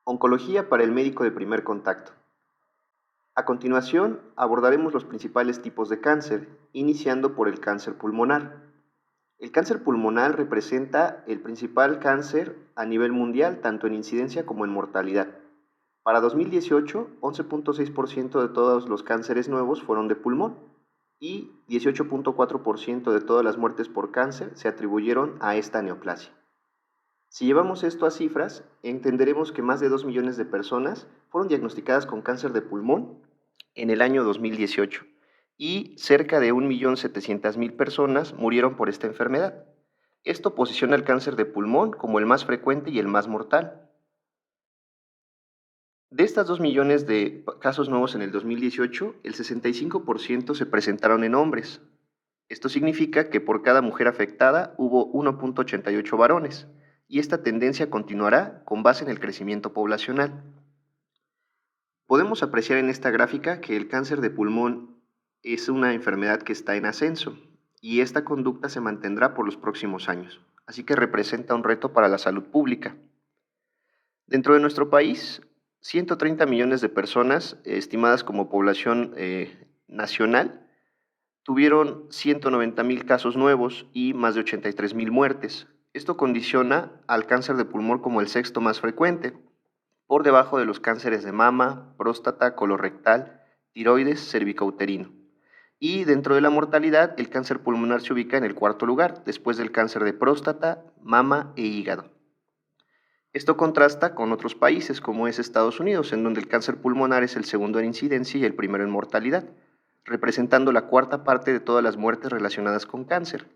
Oncología para el médico de primer contacto. A continuación, abordaremos los principales tipos de cáncer, iniciando por el cáncer pulmonar. El cáncer pulmonar representa el principal cáncer a nivel mundial, tanto en incidencia como en mortalidad. Para 2018, 11.6% de todos los cánceres nuevos fueron de pulmón y 18.4% de todas las muertes por cáncer se atribuyeron a esta neoplasia. Si llevamos esto a cifras, entenderemos que más de 2 millones de personas fueron diagnosticadas con cáncer de pulmón en el año 2018 y cerca de 1.700.000 personas murieron por esta enfermedad. Esto posiciona el cáncer de pulmón como el más frecuente y el más mortal. De estas 2 millones de casos nuevos en el 2018, el 65% se presentaron en hombres. Esto significa que por cada mujer afectada hubo 1.88 varones, y esta tendencia continuará con base en el crecimiento poblacional. Podemos apreciar en esta gráfica que el cáncer de pulmón es una enfermedad que está en ascenso, y esta conducta se mantendrá por los próximos años, así que representa un reto para la salud pública. Dentro de nuestro país, 130 millones de personas, estimadas como población nacional, tuvieron 190.000 casos nuevos y más de 83.000 muertes. Esto condiciona al cáncer de pulmón como el sexto más frecuente, por debajo de los cánceres de mama, próstata, colorectal, tiroides, cervicouterino. Y dentro de la mortalidad, el cáncer pulmonar se ubica en el cuarto lugar, después del cáncer de próstata, mama e hígado. Esto contrasta con otros países como es Estados Unidos, en donde el cáncer pulmonar es el segundo en incidencia y el primero en mortalidad, representando la cuarta parte de todas las muertes relacionadas con cáncer.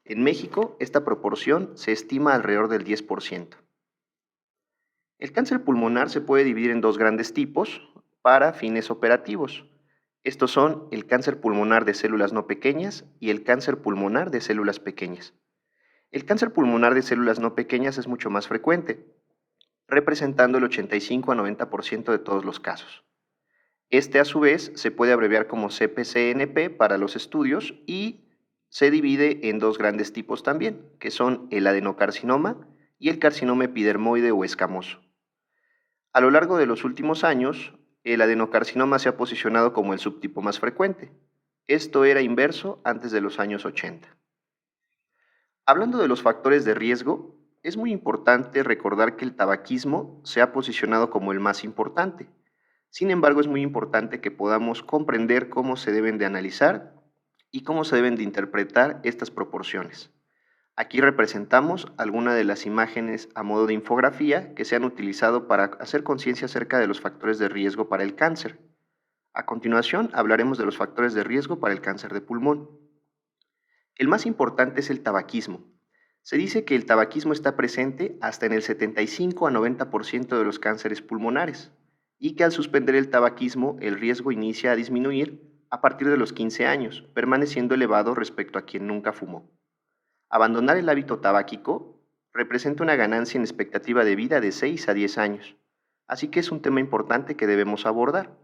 En México, esta proporción se estima alrededor del 10%. El cáncer pulmonar se puede dividir en dos grandes tipos para fines operativos. Estos son el cáncer pulmonar de células no pequeñas y el cáncer pulmonar de células pequeñas. El cáncer pulmonar de células no pequeñas es mucho más frecuente, representando el 85 a 90% de todos los casos. Este, a su vez, se puede abreviar como CPCNP para los estudios y se divide en dos grandes tipos también, que son el adenocarcinoma y el carcinoma epidermoide o escamoso. A lo largo de los últimos años, el adenocarcinoma se ha posicionado como el subtipo más frecuente. Esto era inverso antes de los años 80. Hablando de los factores de riesgo, es muy importante recordar que el tabaquismo se ha posicionado como el más importante. Sin embargo, es muy importante que podamos comprender cómo se deben de analizar y cómo se deben de interpretar estas proporciones. Aquí representamos algunas de las imágenes a modo de infografía que se han utilizado para hacer conciencia acerca de los factores de riesgo para el cáncer. A continuación, hablaremos de los factores de riesgo para el cáncer de pulmón. El más importante es el tabaquismo. Se dice que el tabaquismo está presente hasta en el 75 a 90% de los cánceres pulmonares y que al suspender el tabaquismo el riesgo inicia a disminuir a partir de los 15 años, permaneciendo elevado respecto a quien nunca fumó. Abandonar el hábito tabáquico representa una ganancia en expectativa de vida de 6 a 10 años, así que es un tema importante que debemos abordar.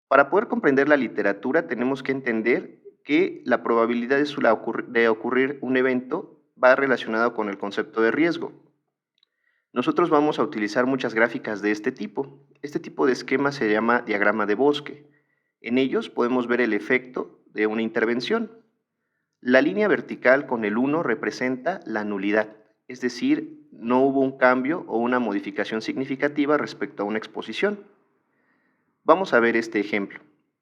Para poder comprender la literatura tenemos que entender que la probabilidad de ocurrir un evento va relacionado con el concepto de riesgo. Nosotros vamos a utilizar muchas gráficas de este tipo. Este tipo de esquema se llama diagrama de bosque. En ellos podemos ver el efecto de una intervención. La línea vertical con el 1 representa la nulidad, es decir, no hubo un cambio o una modificación significativa respecto a una exposición. Vamos a ver este ejemplo.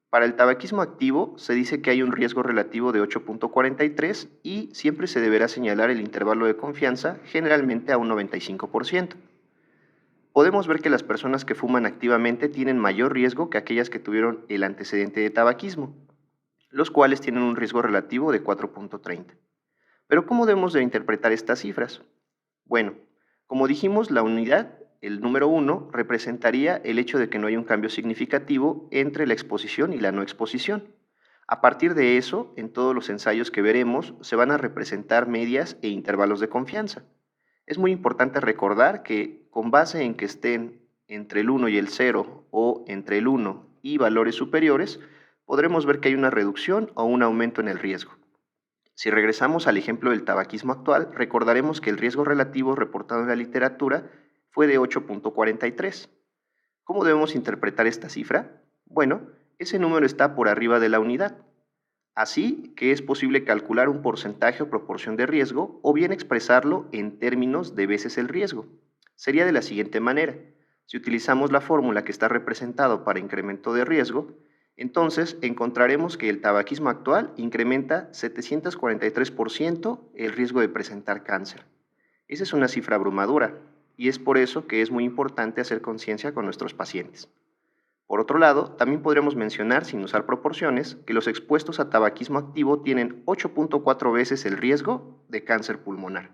Para el tabaquismo activo se dice que hay un riesgo relativo de 8.43 y siempre se deberá señalar el intervalo de confianza, generalmente a un 95%. Podemos ver que las personas que fuman activamente tienen mayor riesgo que aquellas que tuvieron el antecedente de tabaquismo, los cuales tienen un riesgo relativo de 4.30. Pero ¿cómo debemos de interpretar estas cifras? Bueno, como dijimos, la unidad, el número 1, representaría el hecho de que no hay un cambio significativo entre la exposición y la no exposición. A partir de eso, en todos los ensayos que veremos, se van a representar medias e intervalos de confianza. Es muy importante recordar que con base en que estén entre el 1 y el 0 o entre el 1 y valores superiores, podremos ver que hay una reducción o un aumento en el riesgo. Si regresamos al ejemplo del tabaquismo actual, recordaremos que el riesgo relativo reportado en la literatura fue de 8.43. ¿Cómo debemos interpretar esta cifra? Bueno, ese número está por arriba de la unidad, así que es posible calcular un porcentaje o proporción de riesgo o bien expresarlo en términos de veces el riesgo. Sería de la siguiente manera: si utilizamos la fórmula que está representado para incremento de riesgo, entonces encontraremos que el tabaquismo actual incrementa 743% el riesgo de presentar cáncer. Esa es una cifra abrumadora y es por eso que es muy importante hacer conciencia con nuestros pacientes. Por otro lado, también podríamos mencionar, sin usar proporciones, que los expuestos a tabaquismo activo tienen 8.4 veces el riesgo de cáncer pulmonar.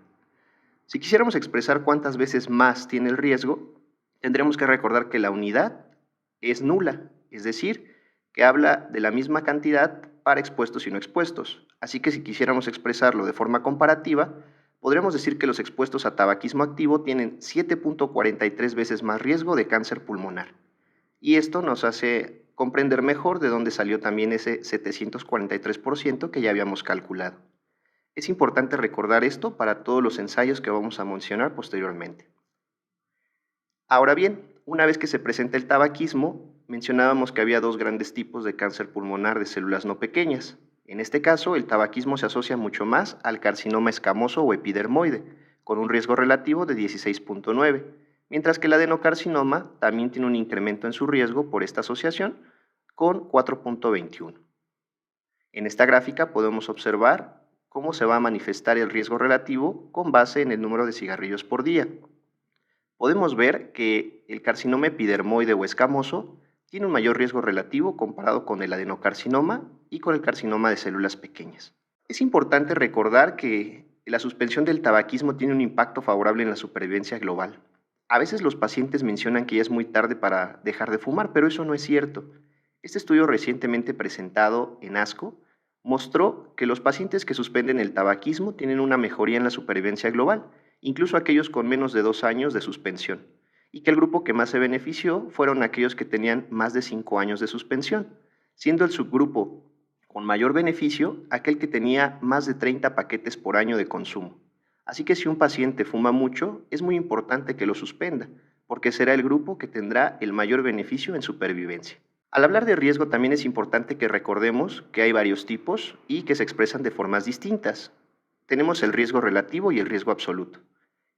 Si quisiéramos expresar cuántas veces más tiene el riesgo, tendremos que recordar que la unidad es nula, es decir, que habla de la misma cantidad para expuestos y no expuestos. Así que si quisiéramos expresarlo de forma comparativa, podríamos decir que los expuestos a tabaquismo activo tienen 7.43 veces más riesgo de cáncer pulmonar. Y esto nos hace comprender mejor de dónde salió también ese 743% que ya habíamos calculado. Es importante recordar esto para todos los ensayos que vamos a mencionar posteriormente. Ahora bien, una vez que se presenta el tabaquismo, mencionábamos que había dos grandes tipos de cáncer pulmonar de células no pequeñas. En este caso, el tabaquismo se asocia mucho más al carcinoma escamoso o epidermoide, con un riesgo relativo de 16.9, mientras que el adenocarcinoma también tiene un incremento en su riesgo por esta asociación, con 4.21. En esta gráfica podemos observar cómo se va a manifestar el riesgo relativo con base en el número de cigarrillos por día. Podemos ver que el carcinoma epidermoide o escamoso tiene un mayor riesgo relativo comparado con el adenocarcinoma y con el carcinoma de células pequeñas. Es importante recordar que la suspensión del tabaquismo tiene un impacto favorable en la supervivencia global. A veces los pacientes mencionan que ya es muy tarde para dejar de fumar, pero eso no es cierto. Este estudio recientemente presentado en ASCO mostró que los pacientes que suspenden el tabaquismo tienen una mejoría en la supervivencia global, incluso aquellos con menos de 2 años de suspensión, y que el grupo que más se benefició fueron aquellos que tenían más de 5 años de suspensión, siendo el subgrupo con mayor beneficio aquel que tenía más de 30 paquetes por año de consumo. Así que si un paciente fuma mucho, es muy importante que lo suspenda, porque será el grupo que tendrá el mayor beneficio en supervivencia. Al hablar de riesgo, también es importante que recordemos que hay varios tipos y que se expresan de formas distintas. Tenemos el riesgo relativo y el riesgo absoluto.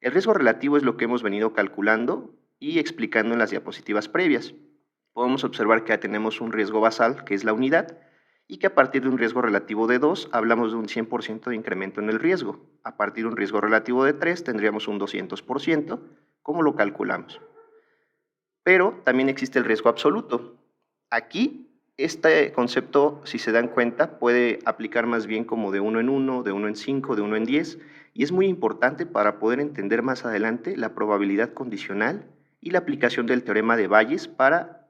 El riesgo relativo es lo que hemos venido calculando y explicando en las diapositivas previas. Podemos observar que ya tenemos un riesgo basal, que es la unidad, y que a partir de un riesgo relativo de 2 hablamos de un 100% de incremento en el riesgo. A partir de un riesgo relativo de 3 tendríamos un 200%, ¿cómo lo calculamos? Pero también existe el riesgo absoluto. Aquí, este concepto, si se dan cuenta, puede aplicar más bien como de 1 en 1, de 1 en 5, de 1 en 10, y es muy importante para poder entender más adelante la probabilidad condicional y la aplicación del teorema de Bayes para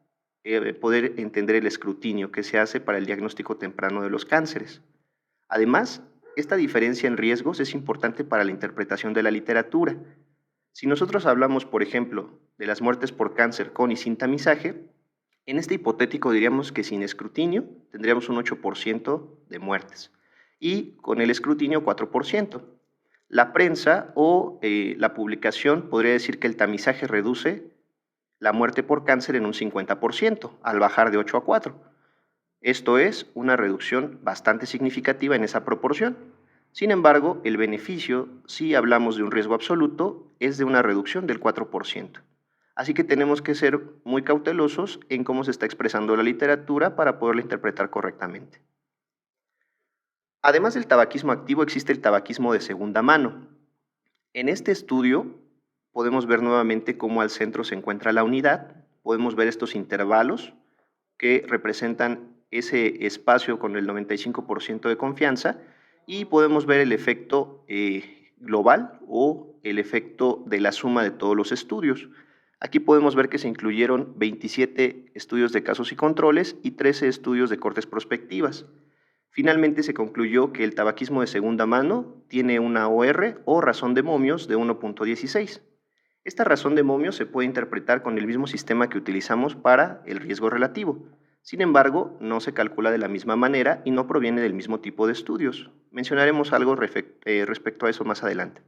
poder entender el escrutinio que se hace para el diagnóstico temprano de los cánceres. Además, esta diferencia en riesgos es importante para la interpretación de la literatura. Si nosotros hablamos, por ejemplo, de las muertes por cáncer con y sin tamizaje, en este hipotético diríamos que sin escrutinio tendríamos un 8% de muertes y con el escrutinio 4%. La prensa o la publicación podría decir que el tamizaje reduce la muerte por cáncer en un 50% al bajar de 8 a 4. Esto es una reducción bastante significativa en esa proporción. Sin embargo, el beneficio, si hablamos de un riesgo absoluto, es de una reducción del 4%. Así que tenemos que ser muy cautelosos en cómo se está expresando la literatura para poderla interpretar correctamente. Además del tabaquismo activo, existe el tabaquismo de segunda mano. En este estudio podemos ver nuevamente cómo al centro se encuentra la unidad, podemos ver estos intervalos que representan ese espacio con el 95% de confianza y podemos ver el efecto global o el efecto de la suma de todos los estudios. Aquí podemos ver que se incluyeron 27 estudios de casos y controles y 13 estudios de cortes prospectivas. Finalmente se concluyó que el tabaquismo de segunda mano tiene una OR o razón de momios de 1.16. Esta razón de momios se puede interpretar con el mismo sistema que utilizamos para el riesgo relativo. Sin embargo, no se calcula de la misma manera y no proviene del mismo tipo de estudios. Mencionaremos algo respecto a eso más adelante.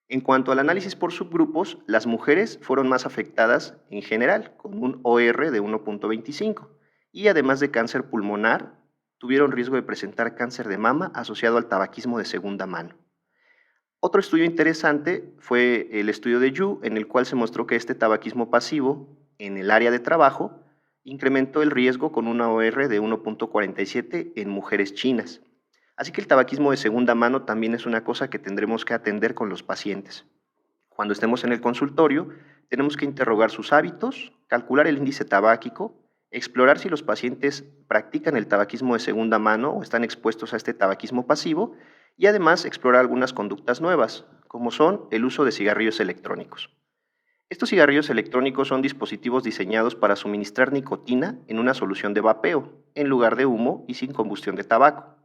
En cuanto al análisis por subgrupos, las mujeres fueron más afectadas en general, con un OR de 1.25, y además de cáncer pulmonar, tuvieron riesgo de presentar cáncer de mama asociado al tabaquismo de segunda mano. Otro estudio interesante fue el estudio de Yu, en el cual se mostró que este tabaquismo pasivo en el área de trabajo incrementó el riesgo con una OR de 1.47 en mujeres chinas. Así que el tabaquismo de segunda mano también es una cosa que tendremos que atender con los pacientes. Cuando estemos en el consultorio, tenemos que interrogar sus hábitos, calcular el índice tabáquico, explorar si los pacientes practican el tabaquismo de segunda mano o están expuestos a este tabaquismo pasivo y además explorar algunas conductas nuevas, como son el uso de cigarrillos electrónicos. Estos cigarrillos electrónicos son dispositivos diseñados para suministrar nicotina en una solución de vapeo, en lugar de humo y sin combustión de tabaco.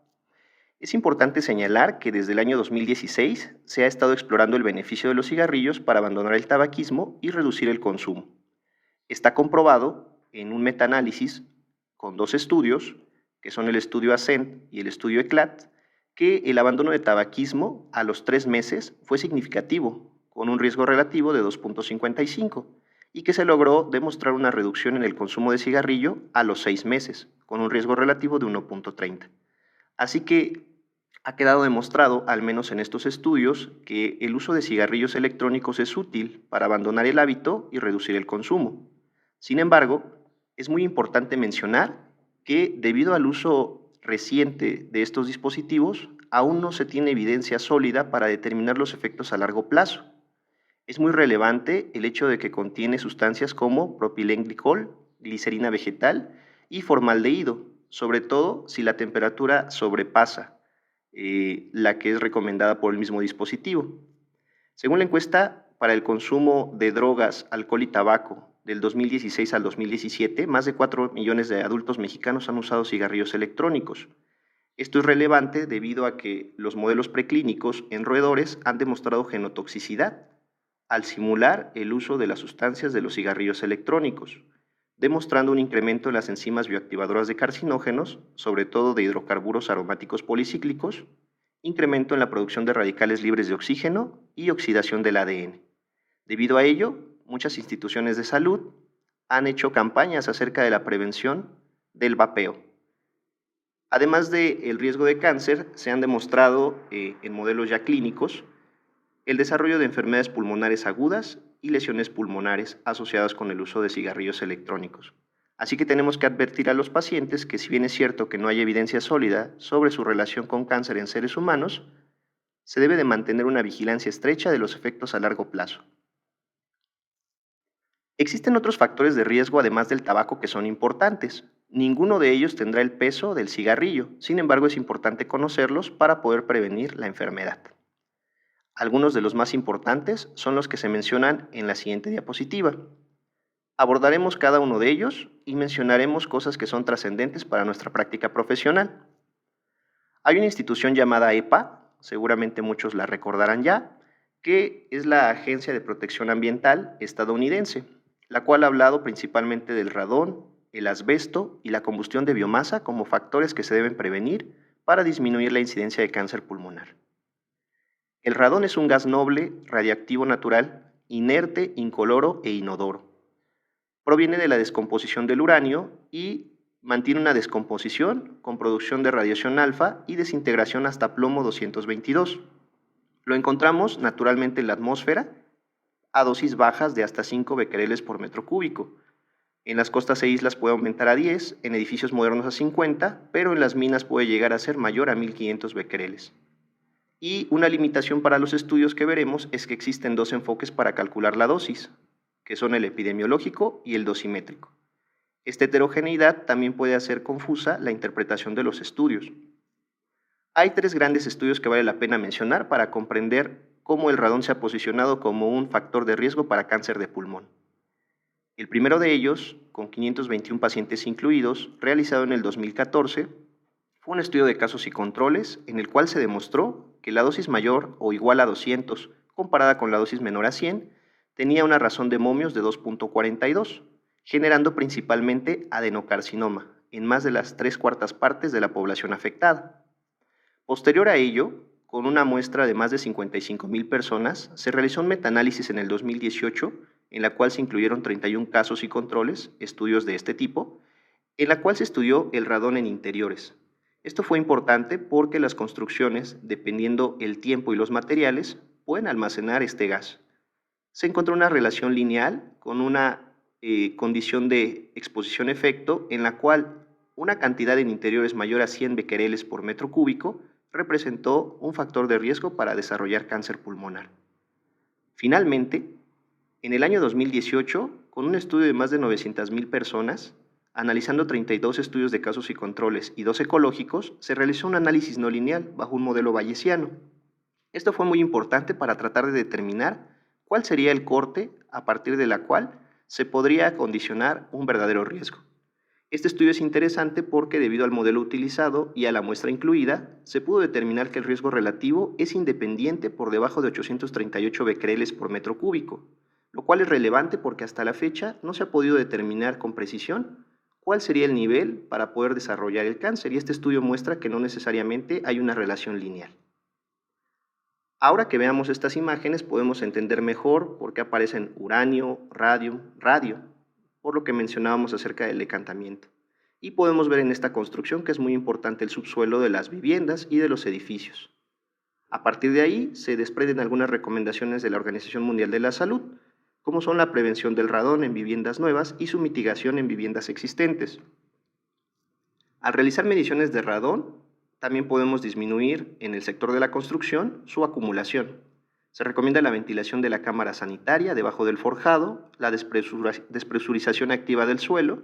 Es importante señalar que desde el año 2016 se ha estado explorando el beneficio de los cigarrillos para abandonar el tabaquismo y reducir el consumo. Está comprobado en un metaanálisis con dos estudios, que son el estudio ASCENT y el estudio ECLAT, que el abandono de tabaquismo a los 3 meses fue significativo, con un riesgo relativo de 2.55, y que se logró demostrar una reducción en el consumo de cigarrillo a los 6 meses, con un riesgo relativo de 1.30. Así que ha quedado demostrado, al menos en estos estudios, que el uso de cigarrillos electrónicos es útil para abandonar el hábito y reducir el consumo. Sin embargo, es muy importante mencionar que debido al uso reciente de estos dispositivos, aún no se tiene evidencia sólida para determinar los efectos a largo plazo. Es muy relevante el hecho de que contiene sustancias como propilenglicol, glicerina vegetal y formaldehído, sobre todo si la temperatura sobrepasa la que es recomendada por el mismo dispositivo. Según la encuesta para el consumo de drogas, alcohol y tabaco del 2016 al 2017, más de 4 millones de adultos mexicanos han usado cigarrillos electrónicos. Esto es relevante debido a que los modelos preclínicos en roedores han demostrado genotoxicidad al simular el uso de las sustancias de los cigarrillos electrónicos, demostrando un incremento en las enzimas bioactivadoras de carcinógenos, sobre todo de hidrocarburos aromáticos policíclicos, incremento en la producción de radicales libres de oxígeno y oxidación del ADN. Debido a ello, muchas instituciones de salud han hecho campañas acerca de la prevención del vapeo. Además del riesgo de cáncer, se han demostrado en modelos ya clínicos el desarrollo de enfermedades pulmonares agudas y lesiones pulmonares asociadas con el uso de cigarrillos electrónicos. Así que tenemos que advertir a los pacientes que si bien es cierto que no hay evidencia sólida sobre su relación con cáncer en seres humanos, se debe de mantener una vigilancia estrecha de los efectos a largo plazo. Existen otros factores de riesgo además del tabaco que son importantes. Ninguno de ellos tendrá el peso del cigarrillo, sin embargo es importante conocerlos para poder prevenir la enfermedad. Algunos de los más importantes son los que se mencionan en la siguiente diapositiva. Abordaremos cada uno de ellos y mencionaremos cosas que son trascendentes para nuestra práctica profesional. Hay una institución llamada EPA, seguramente muchos la recordarán ya, que es la Agencia de Protección Ambiental estadounidense, la cual ha hablado principalmente del radón, el asbesto y la combustión de biomasa como factores que se deben prevenir para disminuir la incidencia de cáncer pulmonar. El radón es un gas noble, radiactivo natural, inerte, incoloro e inodoro. Proviene de la descomposición del uranio y mantiene una descomposición con producción de radiación alfa y desintegración hasta plomo 222. Lo encontramos naturalmente en la atmósfera a dosis bajas de hasta 5 becquereles por metro cúbico. En las costas e islas puede aumentar a 10, en edificios modernos a 50, pero en las minas puede llegar a ser mayor a 1500 becquereles. Y una limitación para los estudios que veremos es que existen dos enfoques para calcular la dosis, que son el epidemiológico y el dosimétrico. Esta heterogeneidad también puede hacer confusa la interpretación de los estudios. Hay 3 grandes estudios que vale la pena mencionar para comprender cómo el radón se ha posicionado como un factor de riesgo para cáncer de pulmón. El primero de ellos, con 521 pacientes incluidos, realizado en el 2014, fue un estudio de casos y controles en el cual se demostró que la dosis mayor o igual a 200 comparada con la dosis menor a 100 tenía una razón de momios de 2.42, generando principalmente adenocarcinoma en más de las 3/4 partes de la población afectada. Posterior a ello, con una muestra de más de 55,000 personas, se realizó un metaanálisis en el 2018, en la cual se incluyeron 31 casos y controles, estudios de este tipo, en la cual se estudió el radón en interiores. Esto fue importante porque las construcciones, dependiendo el tiempo y los materiales, pueden almacenar este gas. Se encontró una relación lineal con una condición de exposición-efecto en la cual una cantidad en interiores mayor a 100 becquereles por metro cúbico representó un factor de riesgo para desarrollar cáncer pulmonar. Finalmente, en el año 2018, con un estudio de más de 900,000 personas, analizando 32 estudios de casos y controles y 2 ecológicos, se realizó un análisis no lineal bajo un modelo bayesiano. Esto fue muy importante para tratar de determinar cuál sería el corte a partir de la cual se podría condicionar un verdadero riesgo. Este estudio es interesante porque debido al modelo utilizado y a la muestra incluida, se pudo determinar que el riesgo relativo es independiente por debajo de 838 becquereles por metro cúbico, lo cual es relevante porque hasta la fecha no se ha podido determinar con precisión cuál sería el nivel para poder desarrollar el cáncer, y este estudio muestra que no necesariamente hay una relación lineal. Ahora que veamos estas imágenes podemos entender mejor por qué aparecen uranio, radio, por lo que mencionábamos acerca del decantamiento. Y podemos ver en esta construcción que es muy importante el subsuelo de las viviendas y de los edificios. A partir de ahí se desprenden algunas recomendaciones de la Organización Mundial de la Salud, como son la prevención del radón en viviendas nuevas y su mitigación en viviendas existentes. Al realizar mediciones de radón, también podemos disminuir en el sector de la construcción su acumulación. Se recomienda la ventilación de la cámara sanitaria debajo del forjado, la despresurización activa del suelo,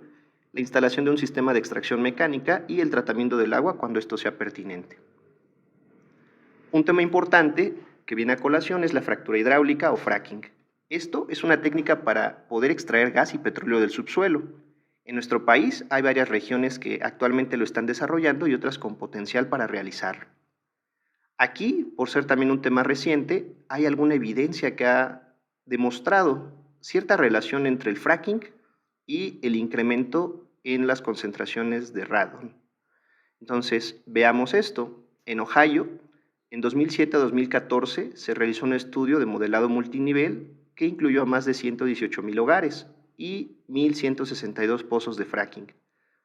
la instalación de un sistema de extracción mecánica y el tratamiento del agua cuando esto sea pertinente. Un tema importante que viene a colación es la fractura hidráulica o fracking. Esto es una técnica para poder extraer gas y petróleo del subsuelo. En nuestro país hay varias regiones que actualmente lo están desarrollando y otras con potencial para realizarlo. Aquí, por ser también un tema reciente, hay alguna evidencia que ha demostrado cierta relación entre el fracking y el incremento en las concentraciones de radón. Entonces, veamos esto. En Ohio, en 2007 a 2014, se realizó un estudio de modelado multinivel que incluyó a más de 118,000 hogares y 1,162 pozos de fracking.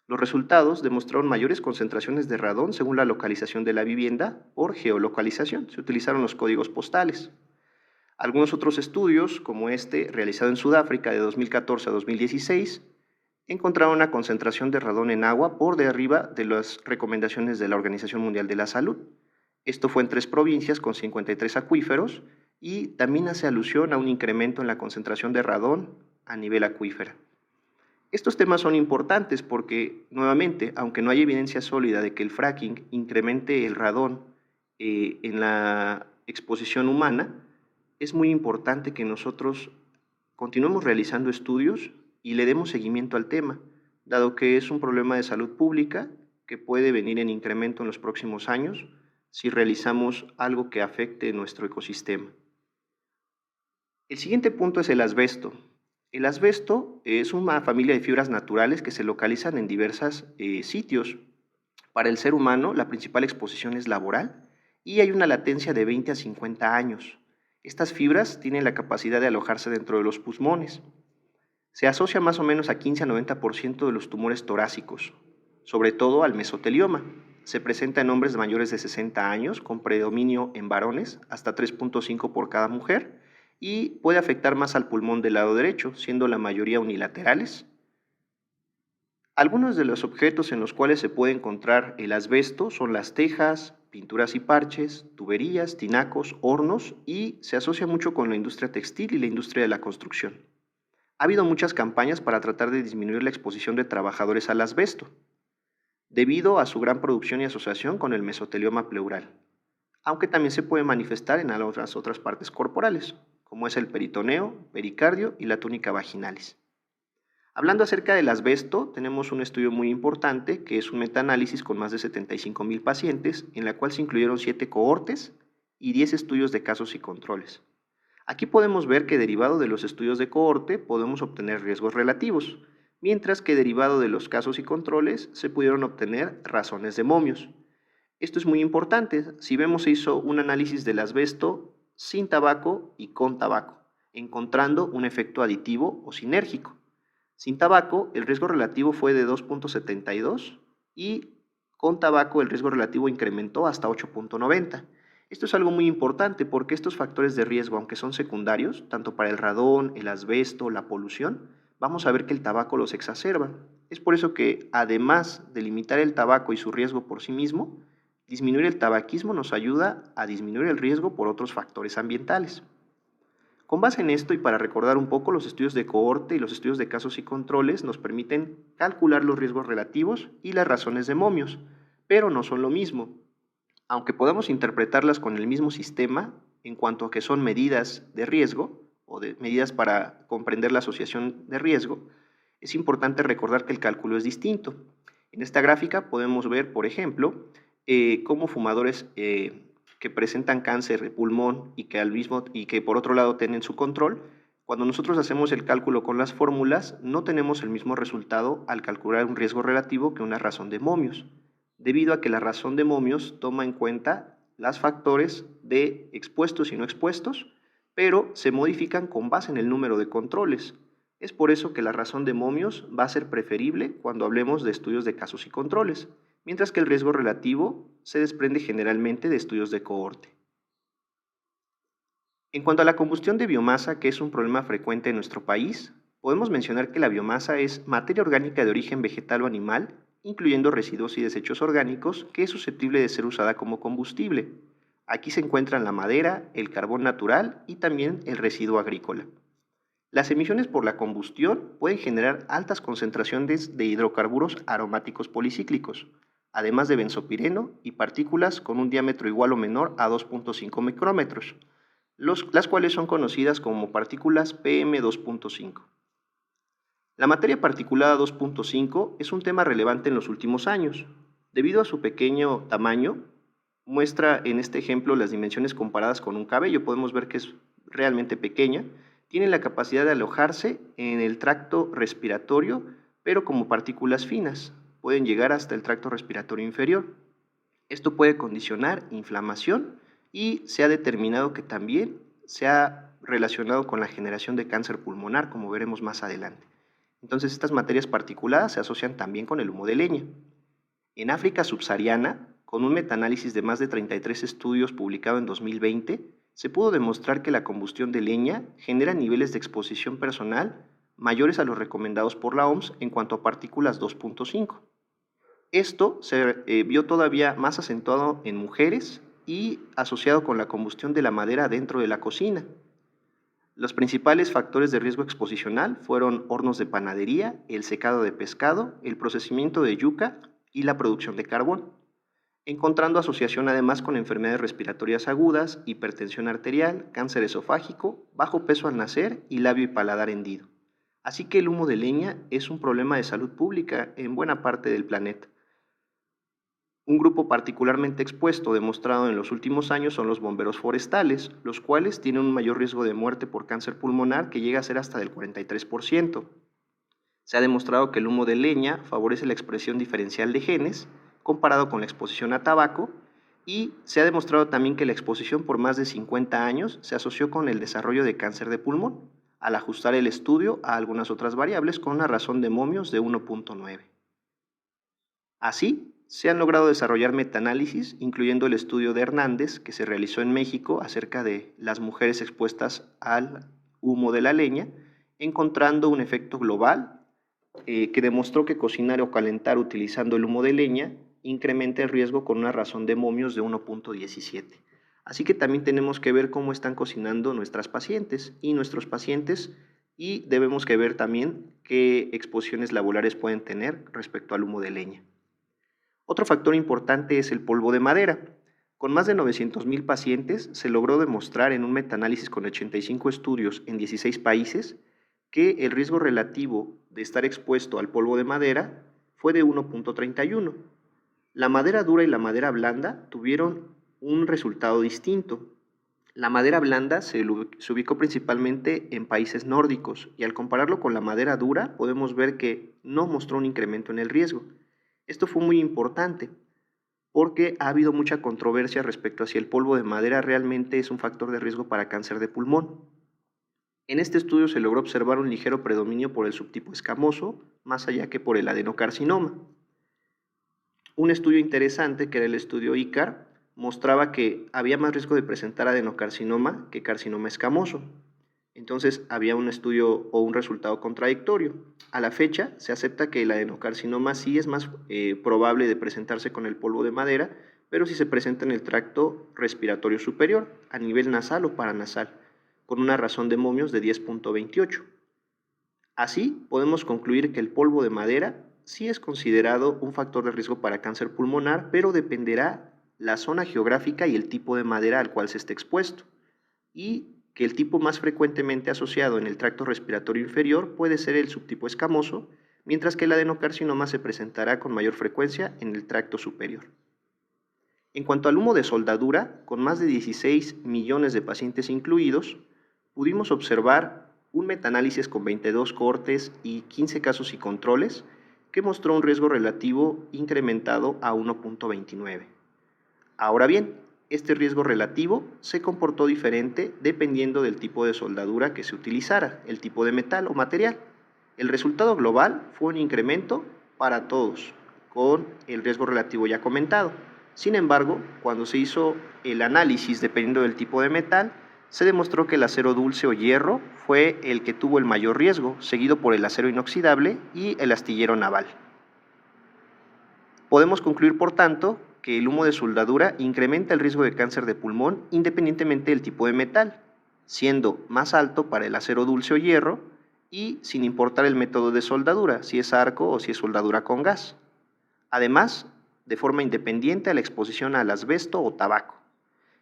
Los resultados demostraron mayores concentraciones de radón según la localización de la vivienda por geolocalización. Se utilizaron los códigos postales. Algunos otros estudios, como este, realizado en Sudáfrica de 2014 a 2016, encontraron una concentración de radón en agua por de arriba de las recomendaciones de la Organización Mundial de la Salud. Esto fue en 3 provincias con 53 acuíferos y también hace alusión a un incremento en la concentración de radón a nivel acuífero. Estos temas son importantes porque, nuevamente, aunque no hay evidencia sólida de que el fracking incremente el radón en la exposición humana, es muy importante que nosotros continuemos realizando estudios y le demos seguimiento al tema, dado que es un problema de salud pública que puede venir en incremento en los próximos años si realizamos algo que afecte nuestro ecosistema. El siguiente punto es el asbesto. El asbesto es una familia de fibras naturales que se localizan en diversos sitios. Para el ser humano, la principal exposición es laboral y hay una latencia de 20 a 50 años. Estas fibras tienen la capacidad de alojarse dentro de los pulmones. Se asocia más o menos a 15 a 90% de los tumores torácicos, sobre todo al mesotelioma. Se presenta en hombres mayores de 60 años, con predominio en varones, hasta 3.5 por cada mujer, y puede afectar más al pulmón del lado derecho, siendo la mayoría unilaterales. Algunos de los objetos en los cuales se puede encontrar el asbesto son las tejas, pinturas y parches, tuberías, tinacos, hornos, y se asocia mucho con la industria textil y la industria de la construcción. Ha habido muchas campañas para tratar de disminuir la exposición de trabajadores al asbesto, debido a su gran producción y asociación con el mesotelioma pleural, aunque también se puede manifestar en otras partes corporales, como es el peritoneo, pericardio y la túnica vaginalis. Hablando acerca del asbesto, tenemos un estudio muy importante que es un metaanálisis con más de 75,000 pacientes, en la cual se incluyeron 7 cohortes y 10 estudios de casos y controles. Aquí podemos ver que derivado de los estudios de cohorte podemos obtener riesgos relativos, mientras que derivado de los casos y controles se pudieron obtener razones de momios. Esto es muy importante. Si vemos, se hizo un análisis del asbesto sin tabaco y con tabaco, encontrando un efecto aditivo o sinérgico. Sin tabaco, el riesgo relativo fue de 2.72 y con tabaco el riesgo relativo incrementó hasta 8.90. Esto es algo muy importante porque estos factores de riesgo, aunque son secundarios, tanto para el radón, el asbesto, la polución, vamos a ver que el tabaco los exacerba. Es por eso que, además de limitar el tabaco y su riesgo por sí mismo, disminuir el tabaquismo nos ayuda a disminuir el riesgo por otros factores ambientales. Con base en esto y para recordar un poco, los estudios de cohorte y los estudios de casos y controles nos permiten calcular los riesgos relativos y las razones de momios, pero no son lo mismo. Aunque podamos interpretarlas con el mismo sistema en cuanto a que son medidas de riesgo o de medidas para comprender la asociación de riesgo, es importante recordar que el cálculo es distinto. En esta gráfica podemos ver, por ejemplo, cómo fumadores que presentan cáncer de pulmón y que por otro lado tienen su control, cuando nosotros hacemos el cálculo con las fórmulas, no tenemos el mismo resultado al calcular un riesgo relativo que una razón de momios, debido a que la razón de momios toma en cuenta los factores de expuestos y no expuestos, pero se modifican con base en el número de controles. Es por eso que la razón de momios va a ser preferible cuando hablemos de estudios de casos y controles, mientras que el riesgo relativo se desprende generalmente de estudios de cohorte. En cuanto a la combustión de biomasa, que es un problema frecuente en nuestro país, podemos mencionar que la biomasa es materia orgánica de origen vegetal o animal, incluyendo residuos y desechos orgánicos, que es susceptible de ser usada como combustible. Aquí se encuentran la madera, el carbón natural y también el residuo agrícola. Las emisiones por la combustión pueden generar altas concentraciones de hidrocarburos aromáticos policíclicos, además de benzopireno y partículas con un diámetro igual o menor a 2.5 micrómetros, las cuales son conocidas como partículas PM2.5. La materia particulada 2.5 es un tema relevante en los últimos años. Debido a su pequeño tamaño, muestra en este ejemplo las dimensiones comparadas con un cabello. Podemos ver que es realmente pequeña. Tiene la capacidad de alojarse en el tracto respiratorio, pero como partículas finas. Pueden llegar hasta el tracto respiratorio inferior. Esto puede condicionar inflamación y se ha determinado que también se ha relacionado con la generación de cáncer pulmonar, como veremos más adelante. Entonces, estas materias particuladas se asocian también con el humo de leña. En África subsahariana, con un metaanálisis de más de 33 estudios publicado en 2020, se pudo demostrar que la combustión de leña genera niveles de exposición personal mayores a los recomendados por la OMS en cuanto a partículas 2.5. Esto se vio todavía más acentuado en mujeres y asociado con la combustión de la madera dentro de la cocina. Los principales factores de riesgo exposicional fueron hornos de panadería, el secado de pescado, el procesamiento de yuca y la producción de carbón, encontrando asociación además con enfermedades respiratorias agudas, hipertensión arterial, cáncer esofágico, bajo peso al nacer y labio y paladar hendido. Así que el humo de leña es un problema de salud pública en buena parte del planeta. Un grupo particularmente expuesto demostrado en los últimos años son los bomberos forestales, los cuales tienen un mayor riesgo de muerte por cáncer pulmonar que llega a ser hasta del 43%. Se ha demostrado que el humo de leña favorece la expresión diferencial de genes comparado con la exposición a tabaco y se ha demostrado también que la exposición por más de 50 años se asoció con el desarrollo de cáncer de pulmón, al ajustar el estudio a algunas otras variables con una razón de momios de 1.9. Así, se han logrado desarrollar metaanálisis, incluyendo el estudio de Hernández, que se realizó en México acerca de las mujeres expuestas al humo de la leña, encontrando un efecto global que demostró que cocinar o calentar utilizando el humo de leña incrementa el riesgo con una razón de momios de 1.17. Así que también tenemos que ver cómo están cocinando nuestras pacientes y nuestros pacientes y debemos que ver también qué exposiciones laborales pueden tener respecto al humo de leña. Otro factor importante es el polvo de madera. Con más de 900,000 pacientes, se logró demostrar en un metaanálisis con 85 estudios en 16 países que el riesgo relativo de estar expuesto al polvo de madera fue de 1.31. La madera dura y la madera blanda tuvieron un resultado distinto. La madera blanda se ubicó principalmente en países nórdicos y al compararlo con la madera dura podemos ver que no mostró un incremento en el riesgo. Esto fue muy importante porque ha habido mucha controversia respecto a si el polvo de madera realmente es un factor de riesgo para cáncer de pulmón. En este estudio se logró observar un ligero predominio por el subtipo escamoso, más allá que por el adenocarcinoma. Un estudio interesante, que era el estudio ICAR, mostraba que había más riesgo de presentar adenocarcinoma que carcinoma escamoso. Entonces había un estudio o un resultado contradictorio. A la fecha se acepta que el adenocarcinoma sí es más probable de presentarse con el polvo de madera, pero si se presenta en el tracto respiratorio superior, a nivel nasal o paranasal, con una razón de momios de 10.28. Así, podemos concluir que el polvo de madera sí es considerado un factor de riesgo para cáncer pulmonar, pero dependerá la zona geográfica y el tipo de madera al cual se esté expuesto, y que el tipo más frecuentemente asociado en el tracto respiratorio inferior puede ser el subtipo escamoso, mientras que el adenocarcinoma se presentará con mayor frecuencia en el tracto superior. En cuanto al humo de soldadura, con más de 16 millones de pacientes incluidos, pudimos observar un metaanálisis con 22 cohortes y 15 casos y controles que mostró un riesgo relativo incrementado a 1.29. Ahora bien, este riesgo relativo se comportó diferente dependiendo del tipo de soldadura que se utilizara, el tipo de metal o material. El resultado global fue un incremento para todos, con el riesgo relativo ya comentado. Sin embargo, cuando se hizo el análisis dependiendo del tipo de metal, se demostró que el acero dulce o hierro fue el que tuvo el mayor riesgo, seguido por el acero inoxidable y el astillero naval. Podemos concluir, por tanto, que el humo de soldadura incrementa el riesgo de cáncer de pulmón independientemente del tipo de metal, siendo más alto para el acero dulce o hierro y sin importar el método de soldadura, si es arco o si es soldadura con gas. Además, de forma independiente a la exposición al asbesto o tabaco.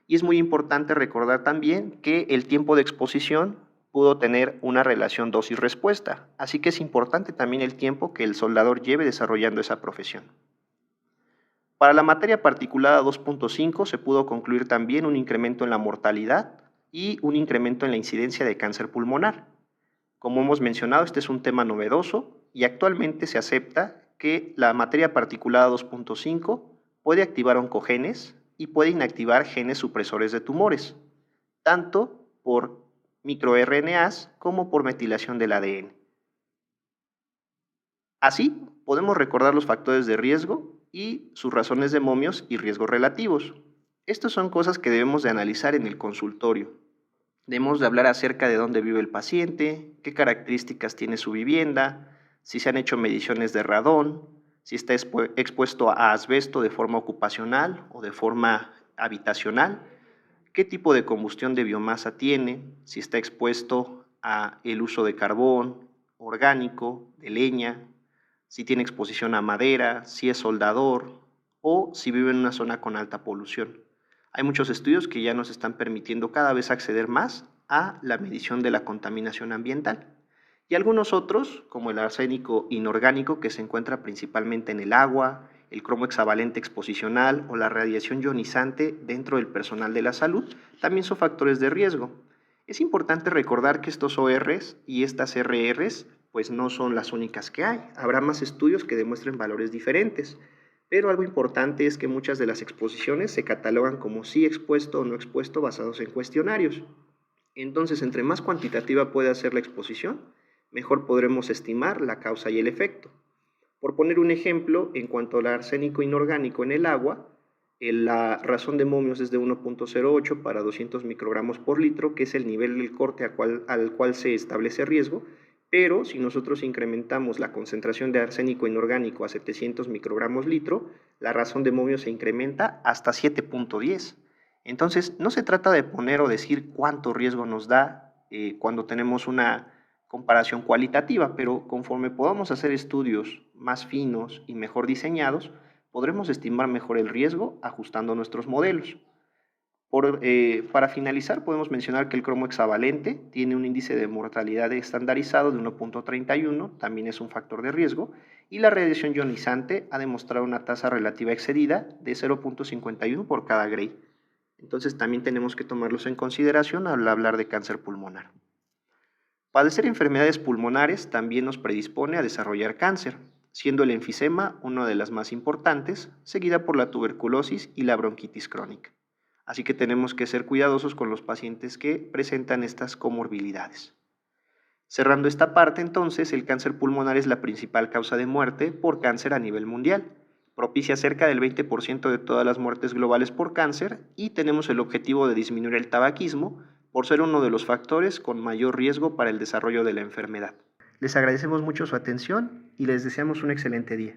Y es muy importante recordar también que el tiempo de exposición pudo tener una relación dosis-respuesta, así que es importante también el tiempo que el soldador lleve desarrollando esa profesión. Para la materia particulada 2.5 se pudo concluir también un incremento en la mortalidad y un incremento en la incidencia de cáncer pulmonar. Como hemos mencionado, este es un tema novedoso y actualmente se acepta que la materia particulada 2.5 puede activar oncogenes y puede inactivar genes supresores de tumores, tanto por microRNAs como por metilación del ADN. Así, podemos recordar los factores de riesgo y sus razones de momios y riesgos relativos. Estas son cosas que debemos de analizar en el consultorio. Debemos de hablar acerca de dónde vive el paciente, qué características tiene su vivienda, si se han hecho mediciones de radón, si está expuesto a asbesto de forma ocupacional o de forma habitacional, qué tipo de combustión de biomasa tiene, si está expuesto a el uso de carbón, orgánico, de leña, si tiene exposición a madera, si es soldador o si vive en una zona con alta polución. Hay muchos estudios que ya nos están permitiendo cada vez acceder más a la medición de la contaminación ambiental. Y algunos otros, como el arsénico inorgánico, que se encuentra principalmente en el agua, el cromo hexavalente exposicional o la radiación ionizante dentro del personal de la salud, también son factores de riesgo. Es importante recordar que estos ORs y estas RRs pues no son las únicas que hay. Habrá más estudios que demuestren valores diferentes, pero algo importante es que muchas de las exposiciones se catalogan como sí expuesto o no expuesto basados en cuestionarios. Entonces, entre más cuantitativa pueda ser la exposición, mejor podremos estimar la causa y el efecto. Por poner un ejemplo, en cuanto al arsénico inorgánico en el agua, la razón de momios es de 1.08 para 200 microgramos por litro, que es el nivel del corte al cual se establece riesgo, pero si nosotros incrementamos la concentración de arsénico inorgánico a 700 microgramos litro, la razón de momios se incrementa hasta 7.10. Entonces, no se trata de poner o decir cuánto riesgo nos da cuando tenemos una comparación cualitativa, pero conforme podamos hacer estudios más finos y mejor diseñados, podremos estimar mejor el riesgo ajustando nuestros modelos. Para finalizar, podemos mencionar que el cromo hexavalente tiene un índice de mortalidad estandarizado de 1.31, también es un factor de riesgo, y la radiación ionizante ha demostrado una tasa relativa excedida de 0.51 por cada Gray. Entonces también tenemos que tomarlos en consideración al hablar de cáncer pulmonar. Padecer enfermedades pulmonares también nos predispone a desarrollar cáncer. siendo el enfisema una de las más importantes, seguida por la tuberculosis y la bronquitis crónica. Así que tenemos que ser cuidadosos con los pacientes que presentan estas comorbilidades. Cerrando esta parte, entonces, el cáncer pulmonar es la principal causa de muerte por cáncer a nivel mundial. Propicia cerca del 20% de todas las muertes globales por cáncer y tenemos el objetivo de disminuir el tabaquismo por ser uno de los factores con mayor riesgo para el desarrollo de la enfermedad. Les agradecemos mucho su atención y les deseamos un excelente día.